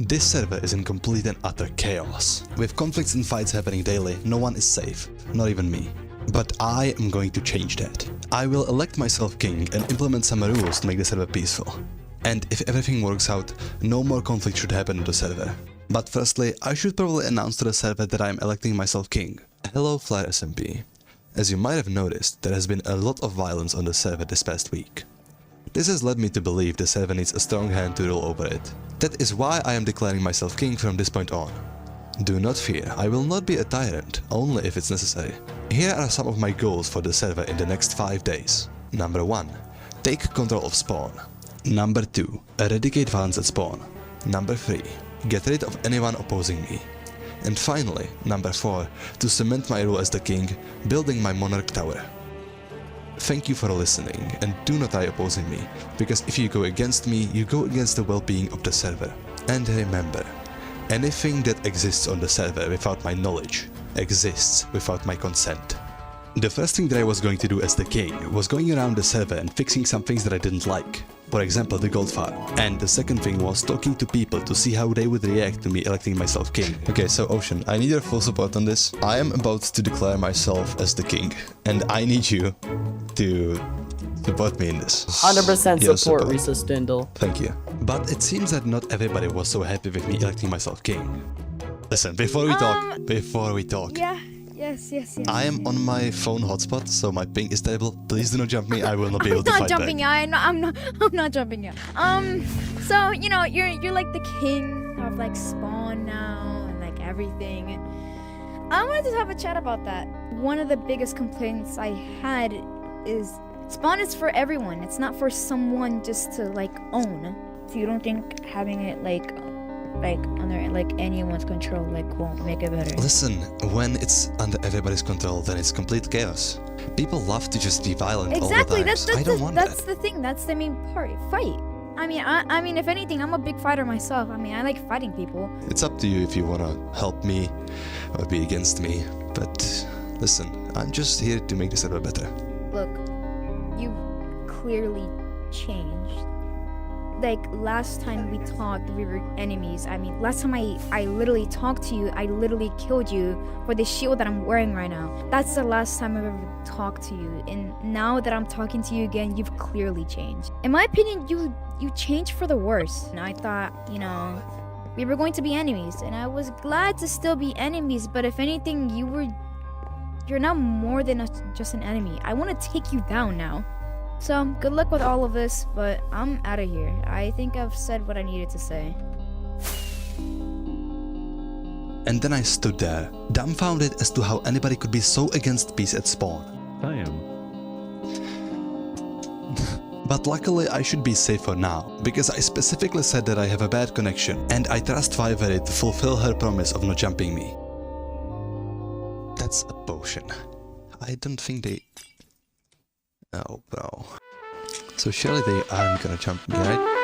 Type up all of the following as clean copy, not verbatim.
This server is in complete and utter chaos. With conflicts and fights happening daily, no one is safe, not even me. But I am going to change that. I will elect myself king and implement some rules to make the server peaceful. And if everything works out, no more conflict should happen on the server. But firstly, I should probably announce to the server that I am electing myself king. Hello Flair SMP. As you might have noticed, there has been a lot of violence on the server this past week. This has led me to believe the server needs a strong hand to rule over it. That is why I am declaring myself king from this point on. Do not fear, I will not be a tyrant, only if it's necessary. Here are some of my goals for the server in the next 5 days. Number 1. Take control of spawn. Number 2. Eradicate violence at spawn. Number 3. Get rid of anyone opposing me. And finally, number 4. To cement my rule as the king, building my monarch tower. Thank you for listening, and do not try opposing me, because if you go against me, you go against the well-being of the server. And remember, anything that exists on the server without my knowledge exists without my consent. The first thing that I was going to do as the king was going around the server and fixing some things that I didn't like. For example, the gold farm. And the second thing was talking to people to see how they would react to me electing myself king. Okay, so Ocean, I need your full support on this. I am about to declare myself as the king, and I need you to support me in this. 100% support, Risa Stindl. Thank you. But it seems that not everybody was so happy with me electing myself king. Listen, before we talk. Yeah. Yes. I am on my phone hotspot, so my ping is stable. Please do not jump me. I will not be able to fight back. I'm not jumping you. So you know, you're like the king of like spawn now and like everything. I wanted to have a chat about that. One of the biggest complaints I had is spawn is for everyone. It's not for someone just to like own. So you don't think having it like under like anyone's control won't make it better? Listen, when it's under everybody's control, then it's complete chaos. People love to just be violent all the time. That's the thing. That's the main part. Fight. I mean, if anything, I'm a big fighter myself. I mean, I like fighting people. It's up to you if you wanna help me or be against me. But listen, I'm just here to make the server better. Look, you clearly changed. Like, last time we talked, we were enemies. I mean, last time I literally talked to you, I literally killed you for the shield that I'm wearing right now. That's the last time I've ever talked to you. And now that I'm talking to you again, you've clearly changed. In my opinion, you changed for the worse. And I thought, you know, we were going to be enemies. And I was glad to still be enemies. But if anything, you're now more than just an enemy. I want to take you down now. So, good luck with all of this, but I'm out of here. I think I've said what I needed to say. And then I stood there, dumbfounded as to how anybody could be so against peace at spawn. I am. But luckily I should be safe for now, because I specifically said that I have a bad connection, and I trust Fiverr to fulfill her promise of not jumping me. That's a potion. I don't think they... Oh, bro. So surely they aren't gonna jump me, right?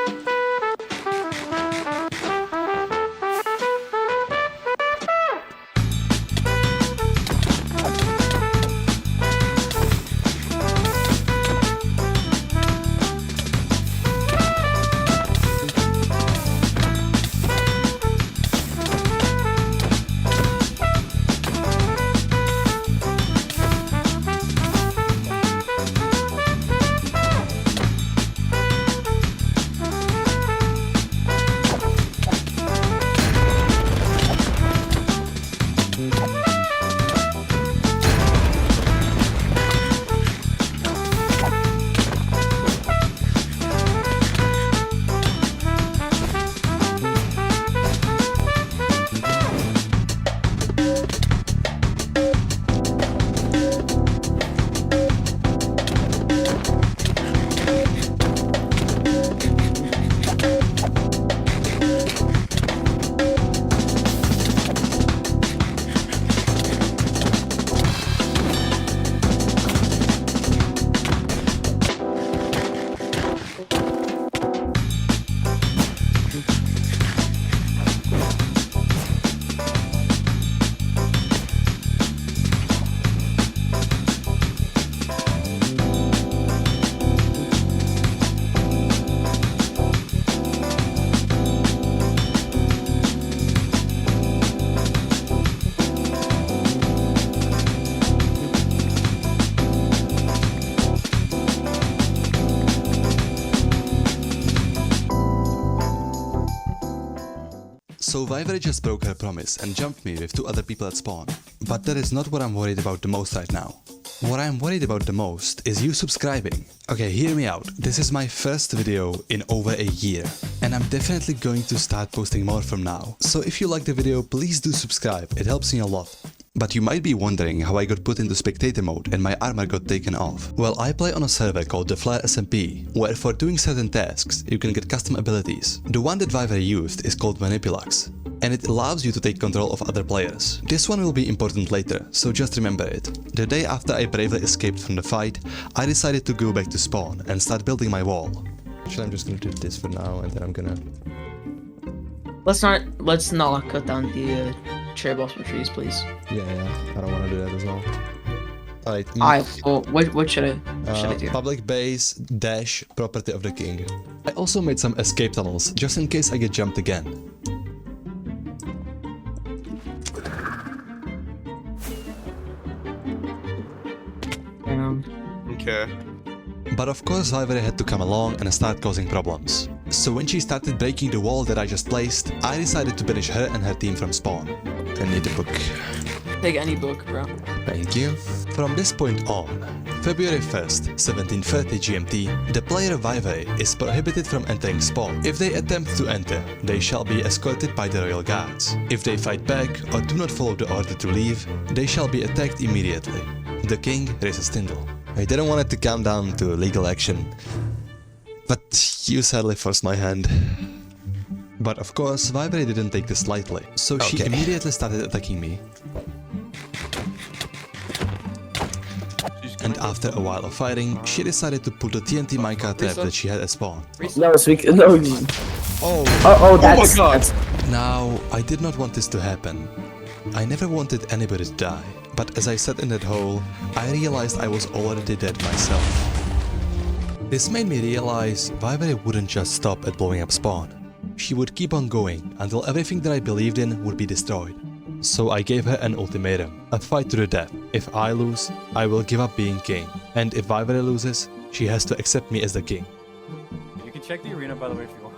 So Vivere just broke her promise and jumped me with 2 other people at spawn. But that is not what I'm worried about the most right now. What I'm worried about the most is you subscribing. Okay, hear me out. This is my first video in over a year, and I'm definitely going to start posting more from now. So if you like the video, please do subscribe, it helps me a lot. But you might be wondering how I got put into spectator mode and my armor got taken off. Well, I play on a server called the Flair SMP, where for doing certain tasks, you can get custom abilities. The one that Vivere used is called Manipulax, and it allows you to take control of other players. This one will be important later, so just remember it. The day after I bravely escaped from the fight, I decided to go back to spawn and start building my wall. Actually, I'm just gonna do this for now, and then I'm gonna... Let's not cut down the cherry blossom trees, please. Yeah, I don't want to do that as well. Alright. Well, what should I do? Public base dash property of the king. I also made some escape tunnels, just in case I get jumped again. Okay. But of course Vivere had to come along and start causing problems. So when she started breaking the wall that I just placed, I decided to banish her and her team from spawn. I need a book. Take any book, bro. Thank you. From this point on, February 1st, 1730 GMT, the player Vivere is prohibited from entering spawn. If they attempt to enter, they shall be escorted by the royal guards. If they fight back or do not follow the order to leave, they shall be attacked immediately. The king resignation. I didn't want it to come down to legal action, but you sadly forced my hand. But of course, Vivere didn't take this lightly, so she immediately started attacking me. And after a while of fighting, she decided to pull the TNT minecart trap that she had at spawn. No, no. That's... That's Now, I did not want this to happen. I never wanted anybody to die, but as I sat in that hole, I realized I was already dead myself. This made me realize Vivere wouldn't just stop at blowing up spawn. She would keep on going until everything that I believed in would be destroyed. So I gave her an ultimatum, a fight to the death. If I lose, I will give up being king, and if Vivere loses, she has to accept me as the king. You can check the arena, by the way, if you want.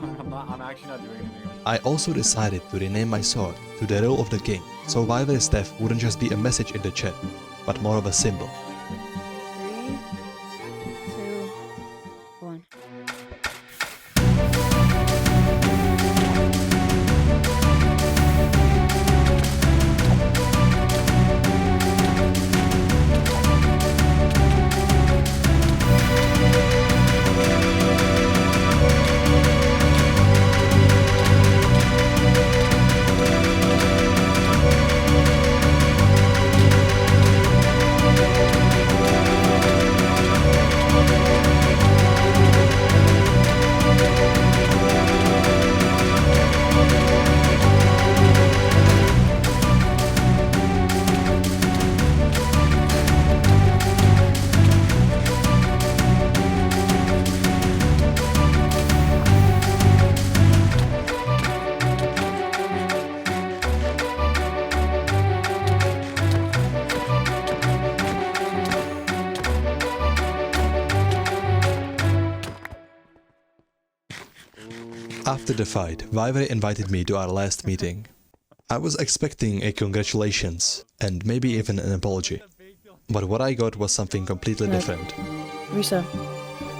I'm actually not doing anything. I also decided to rename my sword to the role of the king, so Vivere's death wouldn't just be a message in the chat, but more of a symbol. 3, 2, 1. After the fight, Vivere invited me to our last meeting. I was expecting a congratulations, and maybe even an apology. But what I got was something completely different. Risa,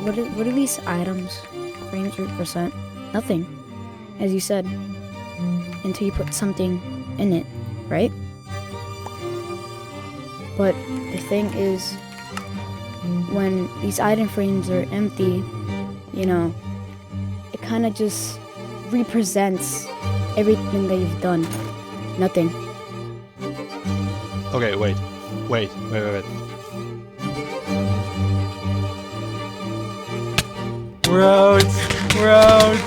what are these items? Range or percent? Nothing. As you said, until you put something in it, right? But the thing is, when these item frames are empty, you know, it kind of just represents everything that you've done. Nothing. Okay, wait. We're out.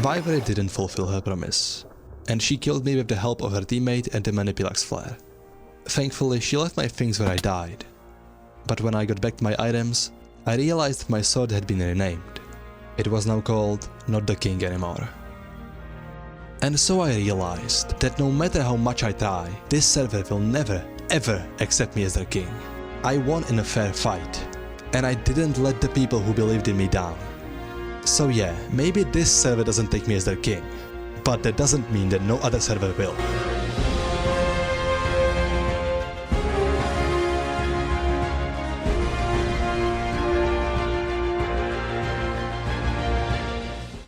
Vivere didn't fulfill her promise, and she killed me with the help of her teammate and the Manipulax Flair. Thankfully, she left my things where I died. But when I got back to my items, I realized that my sword had been renamed. It was now called Not the King anymore. And so I realized that no matter how much I try, this server will never, ever accept me as their king. I won in a fair fight, and I didn't let the people who believed in me down. So yeah, maybe this server doesn't take me as their king, but that doesn't mean that no other server will.